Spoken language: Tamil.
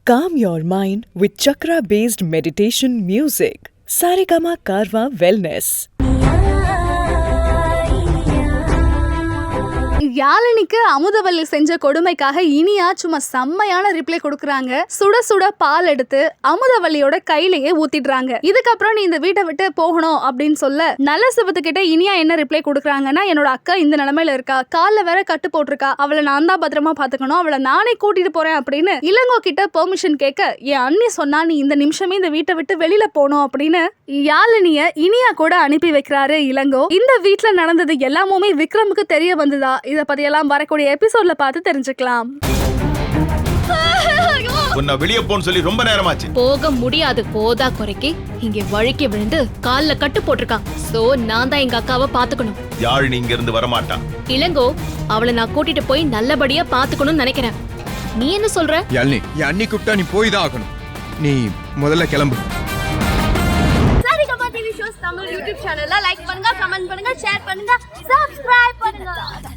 Calm your mind with chakra-based meditation music. Saregama Karwa Wellness. யாழினிக்கு Amudhavalli செஞ்ச கொடுமைக்காக இனியா சும்மா செம்மையான ரிப்ளை கொடுக்குறாங்க. சுட சுட பால் எடுத்து அமுதவல்லியோட கையிலேயே ஊத்திடுறாங்க. இதுக்கப்புறம் நீ இந்த வீட்டை விட்டு போகணும் அப்படின்னு சொல்ல நல்ல சிவத்துக்கிட்ட இனியா என்ன ரிப்ளை கொடுக்குறாங்கன்னா, என்னோட அக்கா இந்த நிலைமையில இருக்கா, கால்ல வேற கட்டு போட்டிருக்கா, அவளை நான் தான் பத்திரமா பாத்துக்கணும், அவளை நானே கூட்டிட்டு போறேன் அப்படின்னு இளங்கோ கிட்ட பெர்மிஷன் கேட்க, என் அண்ணி சொன்னா நீ இந்த நிமிஷமே இந்த வீட்டை விட்டு வெளியில போகணும் அப்படின்னு யாழினிய இனியா கூட அனுப்பி வைக்கிறாரு இளங்கோ. இந்த வீட்டுல நடந்தது எல்லாமுமே விக்ரமுக்கு தெரிய வந்ததா, இத பத்தியெல்லாம் வரக்கூடிய எபிசோட்ல பார்த்து தெரிஞ்சுக்கலாம். உன்னை வெளிய போன்னு சொல்லி ரொம்ப நேரமாச்சு. போக முடியாது. போதா குறைக்கு இங்க வழுக்கி விழுந்து கால்ல கட்டு போட்டிருக்கான். சோ நான் தான் எங்க அக்காவை பாத்துக்கணும். யாழினி இங்க இருந்து வரமாட்டா. இளங்கோ, அவளை நான் கூட்டிட்டு போய் நல்லபடியா பாத்துக்கணும்னு நினைக்கிறேன். நீ என்ன சொல்ற? யாழினி, என் அண்ணி கூப்பிட்டா நீ போய் தான் ஆகணும். நீ முதல்ல கிளம்பு. Saregama TV shows Tamil YouTube சேனல்ல லைக் பண்ணுங்க, கமெண்ட் பண்ணுங்க, ஷேர் பண்ணுங்க, சப்ஸ்கிரைப் பண்ணுங்க.